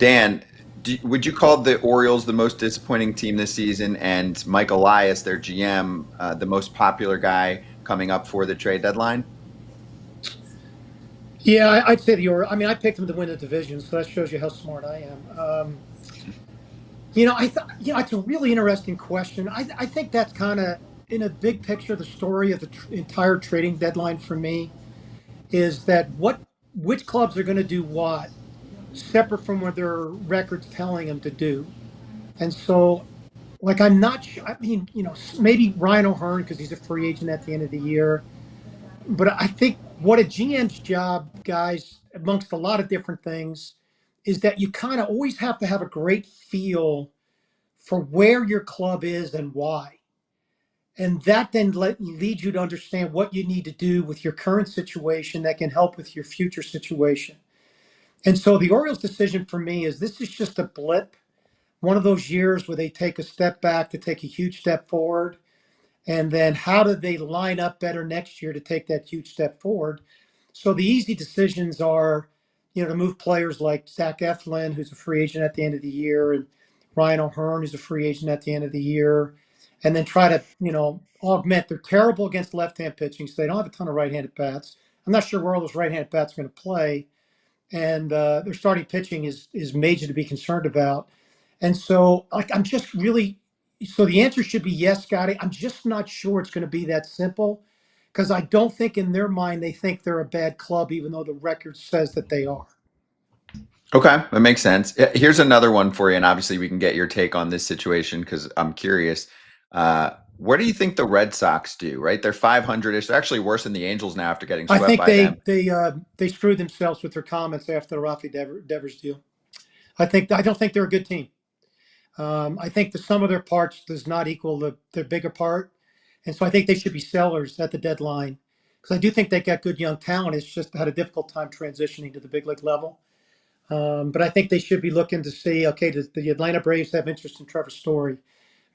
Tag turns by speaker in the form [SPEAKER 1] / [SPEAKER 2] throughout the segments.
[SPEAKER 1] Dan, would you call the Orioles the most disappointing team this season, and Mike Elias, their GM, the most popular guy coming up for the trade deadline?
[SPEAKER 2] Yeah, I'd say the Orioles. I mean, I picked them to win the division, so that shows you how smart I am. I thought, it's a really interesting question. I think that's kind of in a big picture, the story of the entire trading deadline for me is that which clubs are going to do what, separate from what their records telling them to do. And so, like, I'm not sure. I mean, maybe Ryan O'Hearn because he's a free agent at the end of the year. But I think what a GM's job, guys, amongst a lot of different things, is that you kind of always have to have a great feel for where your club is and why. And that then leads you to understand what you need to do with your current situation that can help with your future situation. And so the Orioles' decision for me is this is just a blip, one of those years where they take a step back to take a huge step forward. And then how do they line up better next year to take that huge step forward? So the easy decisions are, to move players like Zach Eflin, who's a free agent at the end of the year, and Ryan O'Hearn, who's a free agent at the end of the year, and then try to, augment. They're terrible against left-hand pitching, so they don't have a ton of right-handed bats. I'm not sure where all those right-handed bats are going to play, and their starting pitching is major to be concerned about. And so, like, I'm just really so the answer should be yes, Scotty. I'm just not sure it's going to be that simple because I don't think in their mind they think they're a bad club, even though the record says that they are.
[SPEAKER 1] Okay, that makes sense. Here's another one for you, and obviously we can get your take on this situation because I'm curious. What do you think the Red Sox do? Right, they're 500ish. They're actually worse than the Angels now after getting
[SPEAKER 2] I
[SPEAKER 1] swept
[SPEAKER 2] think
[SPEAKER 1] by them.
[SPEAKER 2] they screwed themselves with their comments after the Rafael Devers deal. I don't think they're a good team. I think the sum of their parts does not equal the bigger part, and so I think they should be sellers at the deadline because I do think they got good young talent. It's just had a difficult time transitioning to the big league level. But I think they should be looking to see, okay, does the Atlanta Braves have interest in Trevor Story?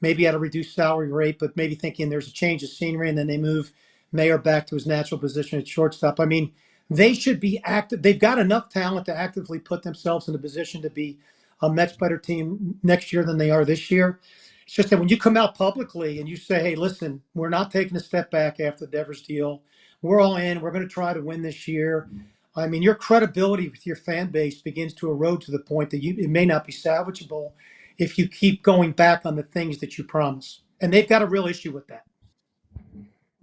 [SPEAKER 2] Maybe at a reduced salary rate, but maybe thinking there's a change of scenery and then they move Mayer back to his natural position at shortstop. I mean, they should be active. They've got enough talent to actively put themselves in a position to be a much better team next year than they are this year. It's just that when you come out publicly and you say, hey, listen, we're not taking a step back after the Devers deal. We're all in. We're going to try to win this year. I mean, your credibility with your fan base begins to erode to the point that it may not be salvageable if you keep going back on the things that you promise. And they've got a real issue with that.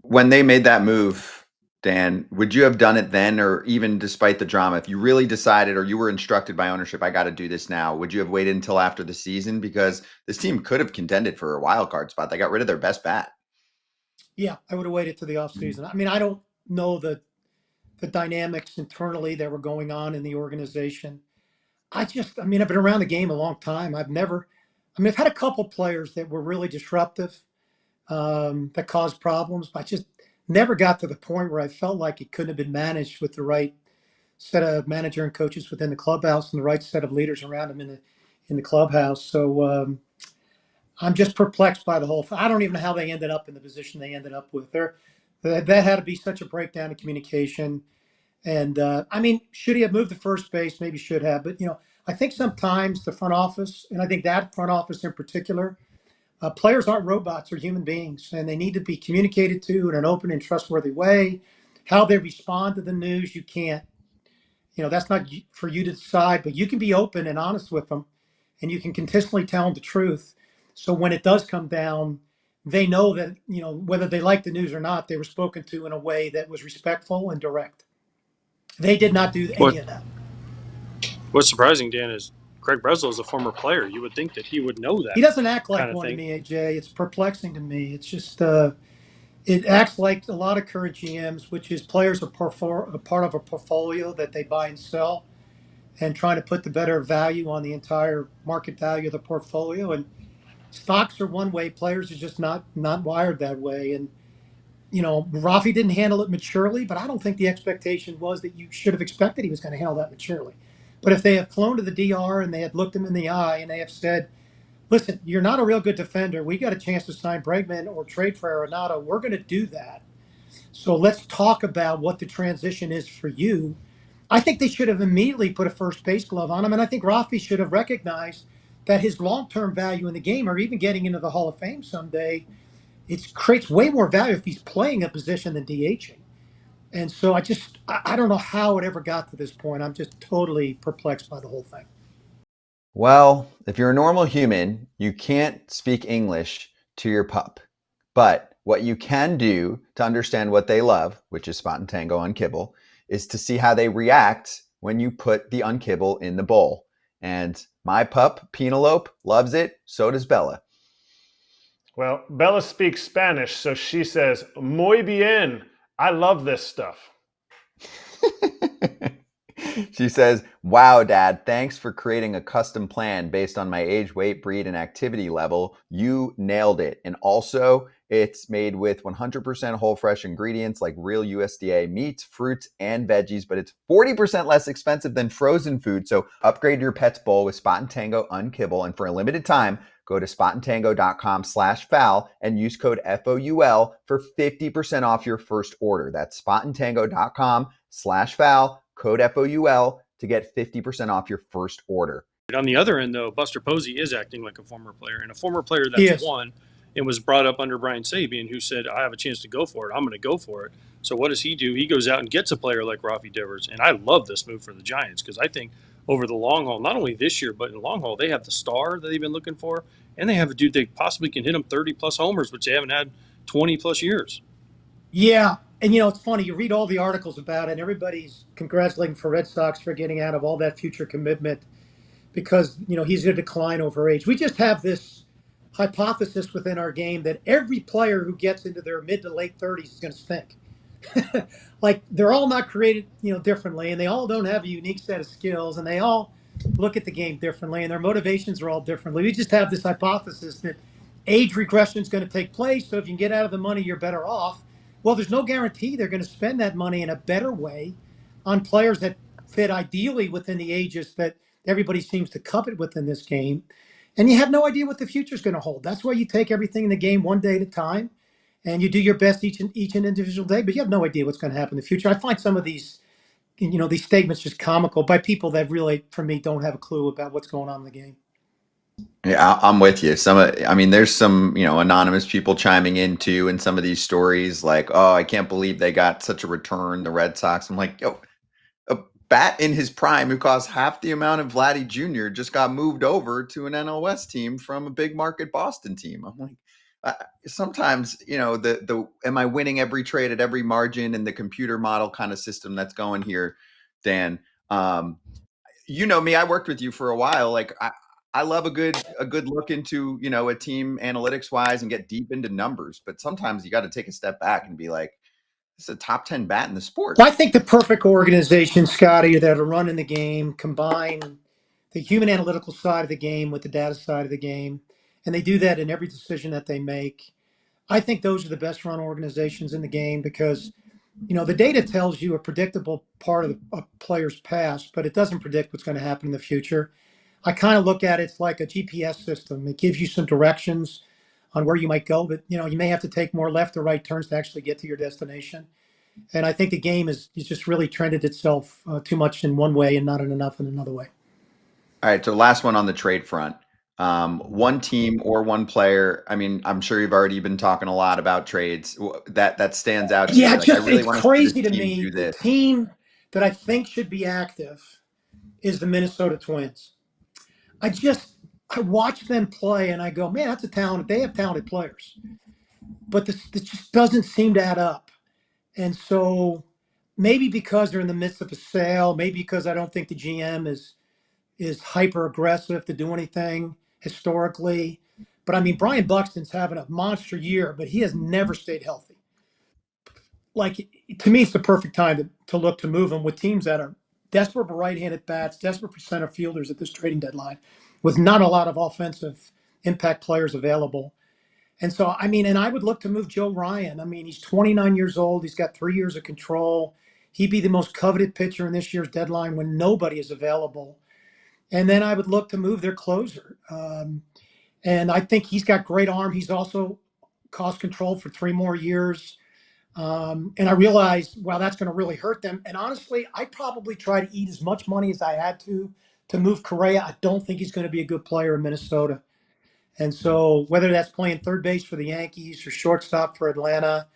[SPEAKER 1] When they made that move, Dan, would you have done it then, or even despite the drama, if you really decided or you were instructed by ownership, I got to do this now, would you have waited until after the season? Because this team could have contended for a wild card spot. They got rid of their best bat.
[SPEAKER 2] Yeah, I would have waited to the offseason. I mean, I don't know the dynamics internally that were going on in the organization. I mean, I've been around the game a long time. I've had a couple players that were really disruptive, that caused problems, but I just never got to the point where I felt like it couldn't have been managed with the right set of manager and coaches within the clubhouse and the right set of leaders around them in the clubhouse. So I'm just perplexed by the whole thing. I don't even know how they ended up in the position they ended up with. That had to be such a breakdown in communication. And I mean, should he have moved to first base? Maybe should have. But, I think sometimes the front office, and I think that front office in particular, players aren't robots or human beings, and they need to be communicated to in an open and trustworthy way. How they respond to the news, you can't, that's not for you to decide, but you can be open and honest with them, and you can consistently tell them the truth. So when it does come down, they know that, whether they like the news or not, they were spoken to in a way that was respectful and direct. They did not do
[SPEAKER 3] What
[SPEAKER 2] any of that.
[SPEAKER 3] What's surprising, Dan, is Craig Breslow is a former player. You would think that he would know that
[SPEAKER 2] He doesn't act
[SPEAKER 3] kind
[SPEAKER 2] like
[SPEAKER 3] of
[SPEAKER 2] one to
[SPEAKER 3] thing.
[SPEAKER 2] me, AJ. It's perplexing to me. It's just it acts like a lot of current GMs, which is players are a part of a portfolio that they buy and sell, and trying to put the better value on the entire market value of the portfolio. And stocks are one way; players are just not wired that way. And Rafi didn't handle it maturely, but I don't think the expectation was that you should have expected he was going to handle that maturely. But if they have flown to the DR and they had looked him in the eye and they have said, listen, you're not a real good defender. We got a chance to sign Bregman or trade for Arenado. We're going to do that. So let's talk about what the transition is for you. I think they should have immediately put a first base glove on him, and I think Rafi should have recognized that his long-term value in the game, or even getting into the Hall of Fame someday, it creates way more value if he's playing a position than DHing. And so I don't know how it ever got to this point. I'm just totally perplexed by the whole thing.
[SPEAKER 1] Well, if you're a normal human, you can't speak English to your pup. But what you can do to understand what they love, which is spot and tango on kibble, is to see how they react when you put the unkibble in the bowl. And my pup, Penelope, loves it. So does Bella.
[SPEAKER 4] Well, Bella speaks Spanish, so she says, muy bien. I love this stuff.
[SPEAKER 1] She says, wow, Dad, thanks for creating a custom plan based on my age, weight, breed, and activity level. You nailed it. And also, it's made with 100% whole fresh ingredients like real USDA meats, fruits, and veggies, but it's 40% less expensive than frozen food. So upgrade your pet's bowl with Spot and Tango Unkibble. And for a limited time, go to spotandtango.com/foul and use code FOUL for 50% off your first order. That's spotandtango.com/foul, code FOUL to get 50% off your first order.
[SPEAKER 3] On the other end, though, Buster Posey is acting like a former player, and a former player that's
[SPEAKER 2] Yes.
[SPEAKER 3] won and was brought up under Brian Sabian, who said, I have a chance to go for it. I'm going to go for it. So what does he do? He goes out and gets a player like Rafael Devers. And I love this move for the Giants because I think over the long haul, not only this year, but in the long haul, they have the star that they've been looking for, and they have a dude that possibly can hit them 30-plus homers, which they haven't had 20-plus years.
[SPEAKER 2] Yeah. And, it's funny. You read all the articles about it, and everybody's congratulating for Red Sox for getting out of all that future commitment because, he's going to decline over age. We just have this hypothesis within our game that every player who gets into their mid to late 30s is going to stink. Like they're all not created, differently, and they all don't have a unique set of skills, and they all look at the game differently, and their motivations are all differently. We just have this hypothesis that age regression is going to take place. So if you can get out of the money, you're better off. Well, there's no guarantee they're going to spend that money in a better way on players that fit ideally within the ages that everybody seems to covet within this game. And you have no idea what the future is going to hold. That's why you take everything in the game one day at a time, and you do your best each individual day. But you have no idea what's going to happen in the future. I find some of these statements just comical by people that really, for me, don't have a clue about what's going on in the game.
[SPEAKER 1] Yeah, I'm with you. There's some, anonymous people chiming in too in some of these stories like, oh, I can't believe they got such a return, the Red Sox. I'm like, yo, a bat in his prime who costs half the amount of Vladdy Jr. just got moved over to an NL West team from a big market Boston team. I'm like, sometimes, the am I winning every trade at every margin and the computer model kind of system that's going here, Dan? You know me, I worked with you for a while. Like I love a good look into, a team analytics wise and get deep into numbers. But sometimes you got to take a step back and be like, this is a top 10 bat in the sport.
[SPEAKER 2] Well, I think the perfect organization, Scotty, that are running the game combine the human analytical side of the game with the data side of the game. And they do that in every decision that they make. I think those are the best run organizations in the game because, the data tells you a predictable part of a player's past, but it doesn't predict what's going to happen in the future. I kind of look at it, it's like a GPS system. It gives you some directions on where you might go, but you may have to take more left or right turns to actually get to your destination. And I think the game is just really trended itself too much in one way and not enough in another way.
[SPEAKER 1] All right. So last one on the trade front. One team or one player. I mean, I'm sure you've already been talking a lot about trades that stands out to you.
[SPEAKER 2] Yeah,
[SPEAKER 1] Like, I really
[SPEAKER 2] it's
[SPEAKER 1] want to see
[SPEAKER 2] crazy
[SPEAKER 1] this
[SPEAKER 2] to
[SPEAKER 1] team
[SPEAKER 2] me.
[SPEAKER 1] do
[SPEAKER 2] The
[SPEAKER 1] this.
[SPEAKER 2] team that I think should be active is the Minnesota Twins. I watch them play and I go, man, that's a talent. They have talented players, but this just doesn't seem to add up. And so maybe because they're in the midst of a sale, maybe because I don't think the GM is hyper aggressive to do anything historically. But I mean, Brian Buxton's having a monster year, but he has never stayed healthy. Like to me, it's the perfect time to look to move him with teams that are desperate for right-handed bats, desperate for center fielders at this trading deadline, with not a lot of offensive impact players available. And so, and I would look to move Joe Ryan. I mean, he's 29 years old. He's got 3 years of control. He'd be the most coveted pitcher in this year's deadline when nobody is available. And then I would look to move their closer. And I think he's got great arm. He's also cost control for 3 more years. And I realized, well, that's going to really hurt them. And honestly, I probably try to eat as much money as I had to move Correa. I don't think he's going to be a good player in Minnesota. And so whether that's playing third base for the Yankees or shortstop for Atlanta,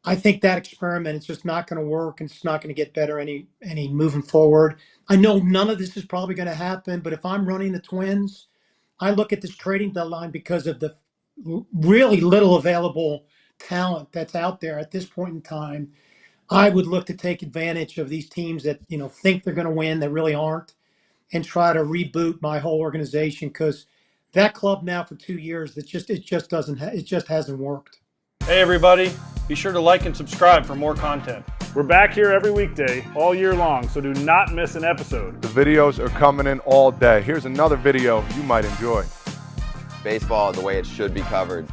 [SPEAKER 2] I think that experiment is just not going to work, and it's not going to get better any moving forward. I know none of this is probably going to happen, but if I'm running the Twins, I look at this trading deadline because of the really little available talent that's out there at this point in time. I would look to take advantage of these teams that think they're going to win, that really aren't, and try to reboot my whole organization, because that club now for 2 years, it just hasn't worked.
[SPEAKER 3] Hey, everybody. Be sure to like and subscribe for more content.
[SPEAKER 4] We're back here every weekday, all year long, so do not miss an episode.
[SPEAKER 5] The videos are coming in all day. Here's another video you might enjoy.
[SPEAKER 1] Baseball the way it should be covered.